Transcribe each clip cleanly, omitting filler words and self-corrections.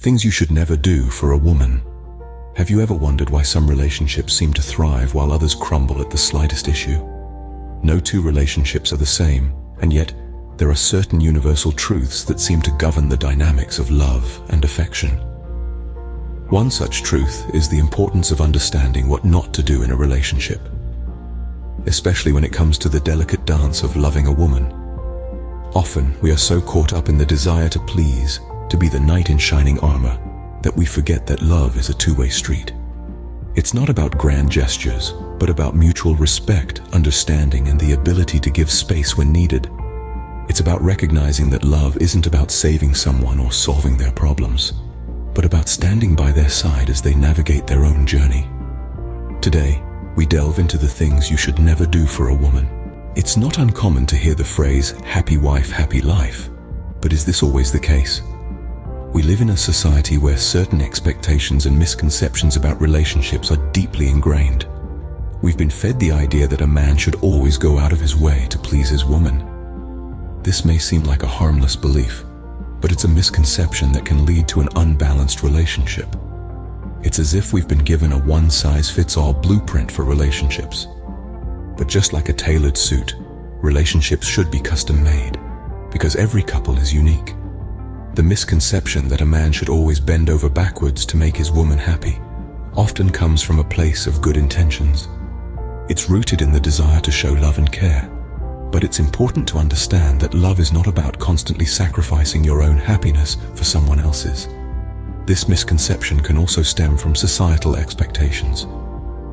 Things you should never do for a woman. Have you ever wondered why some relationships seem to thrive while others crumble at the slightest issue? No two relationships are the same, and yet there are certain universal truths that seem to govern the dynamics of love and affection. One such truth is the importance of understanding what not to do in a relationship, especially when it comes to the delicate dance of loving a woman. Often we are so caught up in the desire to please, to be the knight in shining armor, that we forget that love is a two-way street. It's not about grand gestures, but about mutual respect, understanding, and the ability to give space when needed. It's about recognizing that love isn't about saving someone or solving their problems, but about standing by their side as they navigate their own journey. Today, we delve into the things you should never do for a woman. It's not uncommon to hear the phrase, happy wife, happy life, but is this always the case? We live in a society where certain expectations and misconceptions about relationships are deeply ingrained. We've been fed the idea that a man should always go out of his way to please his woman. This may seem like a harmless belief, but it's a misconception that can lead to an unbalanced relationship. It's as if we've been given a one-size-fits-all blueprint for relationships. But just like a tailored suit, relationships should be custom-made, because every couple is unique. The misconception that a man should always bend over backwards to make his woman happy often comes from a place of good intentions. It's rooted in the desire to show love and care, but it's important to understand that love is not about constantly sacrificing your own happiness for someone else's. This misconception can also stem from societal expectations.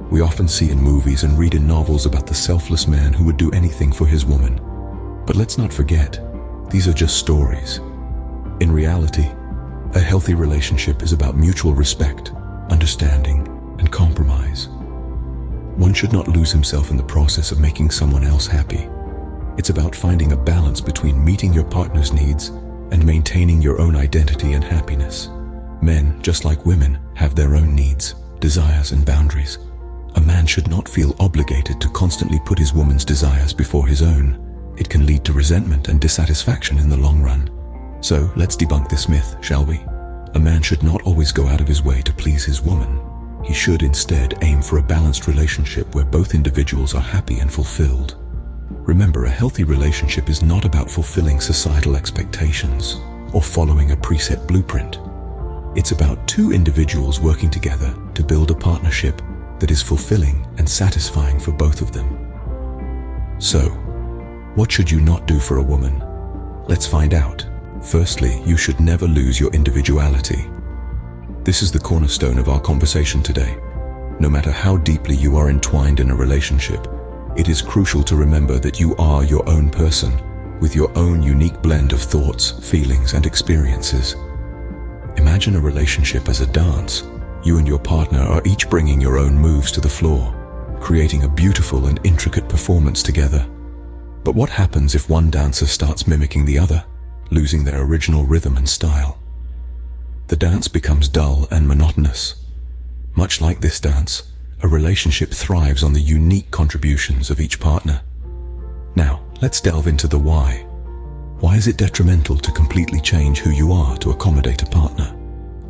We often see in movies and read in novels about the selfless man who would do anything for his woman. But let's not forget, these are just stories. In reality, a healthy relationship is about mutual respect, understanding, and compromise. One should not lose himself in the process of making someone else happy. It's about finding a balance between meeting your partner's needs and maintaining your own identity and happiness. Men, just like women, have their own needs, desires, and boundaries. A man should not feel obligated to constantly put his woman's desires before his own. It can lead to resentment and dissatisfaction in the long run. So let's debunk this myth, shall we? A man should not always go out of his way to please his woman. He should instead aim for a balanced relationship where both individuals are happy and fulfilled. Remember, a healthy relationship is not about fulfilling societal expectations or following a preset blueprint. It's about two individuals working together to build a partnership that is fulfilling and satisfying for both of them. So, what should you not do for a woman? Let's find out. Firstly, you should never lose your individuality. This is the cornerstone of our conversation today. No matter how deeply you are entwined in a relationship, it is crucial to remember that you are your own person, with your own unique blend of thoughts, feelings, and experiences. Imagine a relationship as a dance. You and your partner are each bringing your own moves to the floor, creating a beautiful and intricate performance together. But what happens if one dancer starts mimicking the other, losing their original rhythm and style? The dance becomes dull and monotonous. Much like this dance, a relationship thrives on the unique contributions of each partner. Now, let's delve into the why. Why is it detrimental to completely change who you are to accommodate a partner?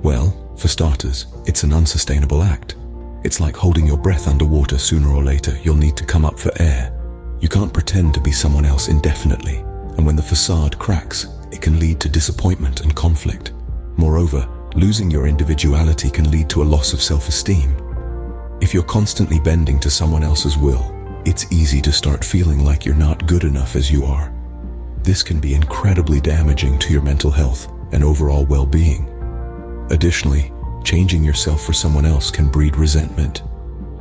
Well, for starters, it's an unsustainable act. It's like holding your breath underwater. Sooner or later, you'll need to come up for air. You can't pretend to be someone else indefinitely, and when the facade cracks, it can lead to disappointment and conflict. Moreover, losing your individuality can lead to a loss of self-esteem. If you're constantly bending to someone else's will, it's easy to start feeling like you're not good enough as you are. This can be incredibly damaging to your mental health and overall well-being. Additionally, changing yourself for someone else can breed resentment.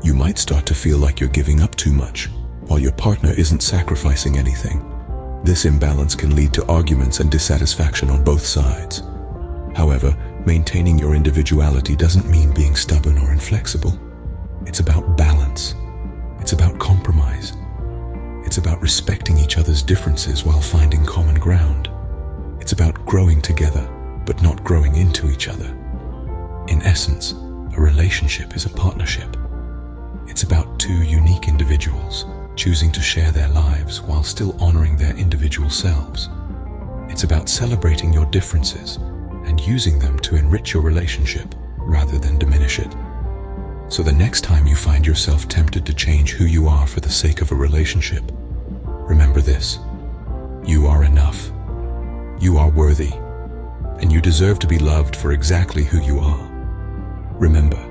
You might start to feel like you're giving up too much, while your partner isn't sacrificing anything. This imbalance can lead to arguments and dissatisfaction on both sides. However, maintaining your individuality doesn't mean being stubborn or inflexible. It's about balance. It's about compromise. It's about respecting each other's differences while finding common ground. It's about growing together, but not growing into each other. In essence, a relationship is a partnership. It's about two unique individuals choosing to share their lives while still honoring their individual selves. It's about celebrating your differences and using them to enrich your relationship rather than diminish it. So the next time you find yourself tempted to change who you are for the sake of a relationship, remember this: you are enough, you are worthy, and you deserve to be loved for exactly who you are. Remember,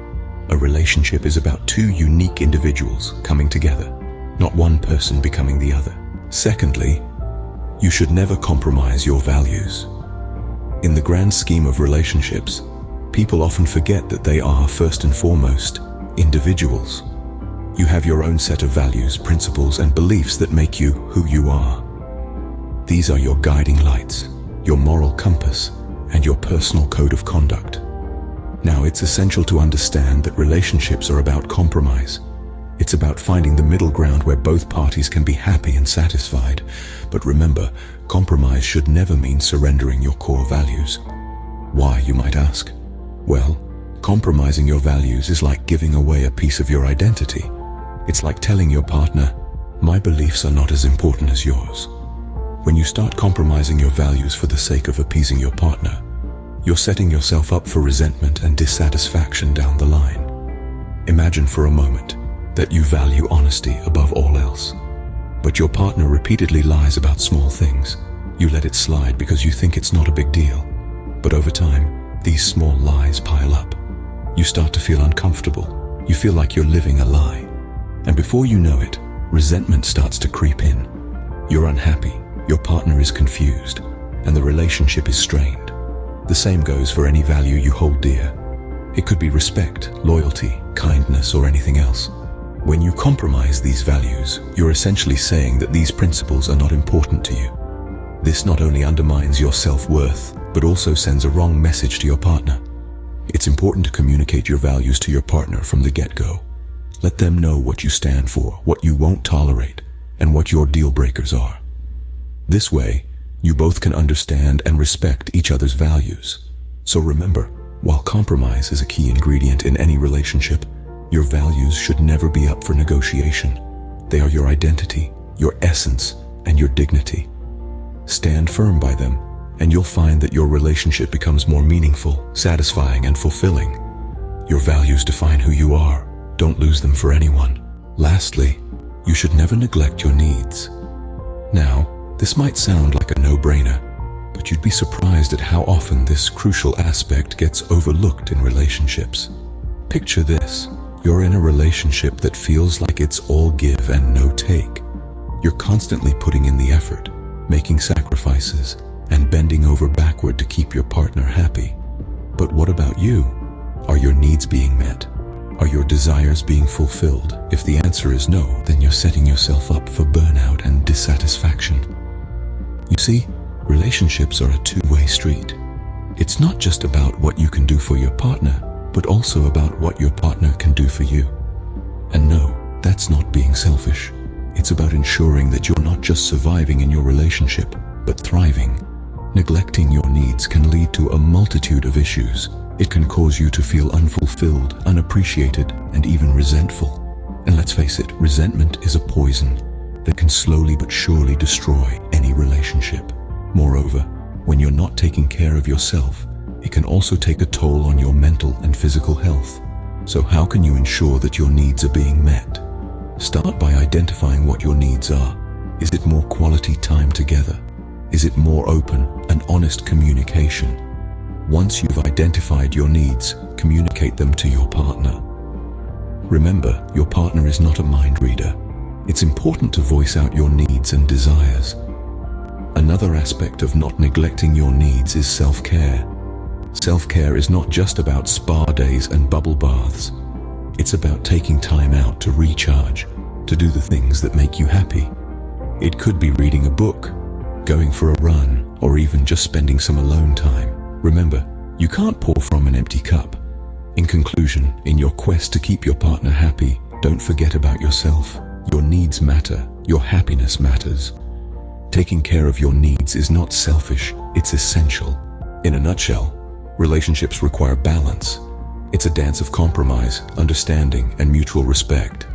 a relationship is about two unique individuals coming together, not one person becoming the other. Secondly, you should never compromise your values. In the grand scheme of relationships, people often forget that they are, first and foremost, individuals. You have your own set of values, principles, and beliefs that make you who you are. These are your guiding lights, your moral compass, and your personal code of conduct. Now, it's essential to understand that relationships are about compromise. It's about finding the middle ground where both parties can be happy and satisfied. But remember, compromise should never mean surrendering your core values. Why, you might ask? Well, compromising your values is like giving away a piece of your identity. It's like telling your partner, "My beliefs are not as important as yours." When you start compromising your values for the sake of appeasing your partner, you're setting yourself up for resentment and dissatisfaction down the line. Imagine for a moment that you value honesty above all else, but your partner repeatedly lies about small things. You let it slide because you think it's not a big deal. But over time, these small lies pile up. You start to feel uncomfortable. You feel like you're living a lie. And before you know it, resentment starts to creep in. You're unhappy, your partner is confused, and the relationship is strained. The same goes for any value you hold dear. It could be respect, loyalty, kindness, or anything else. When you compromise these values, you're essentially saying that these principles are not important to you. This not only undermines your self-worth, but also sends a wrong message to your partner. It's important to communicate your values to your partner from the get-go. Let them know what you stand for, what you won't tolerate, and what your deal breakers are. This way, you both can understand and respect each other's values. So remember, while compromise is a key ingredient in any relationship, your values should never be up for negotiation. They are your identity, your essence, and your dignity. Stand firm by them, and you'll find that your relationship becomes more meaningful, satisfying, and fulfilling. Your values define who you are. Don't lose them for anyone. Lastly, you should never neglect your needs. Now, this might sound like a no-brainer, but you'd be surprised at how often this crucial aspect gets overlooked in relationships. Picture this. You're in a relationship that feels like it's all give and no take. You're constantly putting in the effort, making sacrifices, and bending over backward to keep your partner happy. But what about you? Are your needs being met? Are your desires being fulfilled? If the answer is no, then you're setting yourself up for burnout and dissatisfaction. You see, relationships are a two-way street. It's not just about what you can do for your partner, but also about what your partner can do for you. And no, that's not being selfish. It's about ensuring that you're not just surviving in your relationship, but thriving. Neglecting your needs can lead to a multitude of issues. It can cause you to feel unfulfilled, unappreciated, and even resentful. And let's face it, resentment is a poison that can slowly but surely destroy any relationship. Moreover, when you're not taking care of yourself, it can also take a toll on your mental and physical health. So how can you ensure that your needs are being met? Start by identifying what your needs are. Is it more quality time together? Is it more open and honest communication? Once you've identified your needs, communicate them to your partner. Remember, your partner is not a mind reader. It's important to voice out your needs and desires. Another aspect of not neglecting your needs is self-care. Self-care is not just about spa days and bubble baths. It's about taking time out to recharge, to do the things that make you happy. It could be reading a book, going for a run, or even just spending some alone time. Remember, you can't pour from an empty cup. In conclusion, in your quest to keep your partner happy, don't forget about yourself. Your needs matter. Your happiness matters. Taking care of your needs is not selfish, it's essential. In a nutshell, relationships require balance. It's a dance of compromise, understanding, and mutual respect.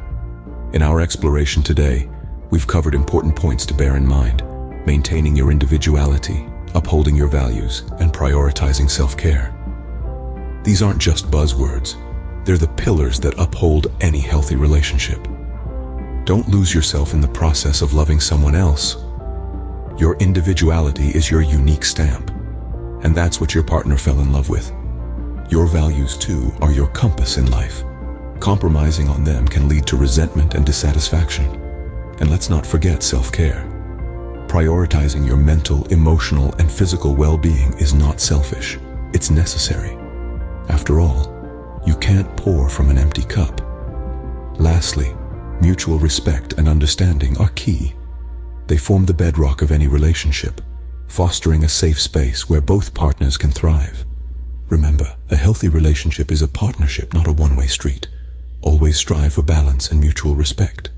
In our exploration today, we've covered important points to bear in mind: maintaining your individuality, upholding your values, and prioritizing self-care. These aren't just buzzwords. They're the pillars that uphold any healthy relationship. Don't lose yourself in the process of loving someone else. Your individuality is your unique stamp, and that's what your partner fell in love with. Your values, too, are your compass in life. Compromising on them can lead to resentment and dissatisfaction. And let's not forget self-care. Prioritizing your mental, emotional, and physical well-being is not selfish. It's necessary. After all, you can't pour from an empty cup. Lastly, mutual respect and understanding are key. They form the bedrock of any relationship, fostering a safe space where both partners can thrive. Remember, a healthy relationship is a partnership, not a one-way street. Always strive for balance and mutual respect.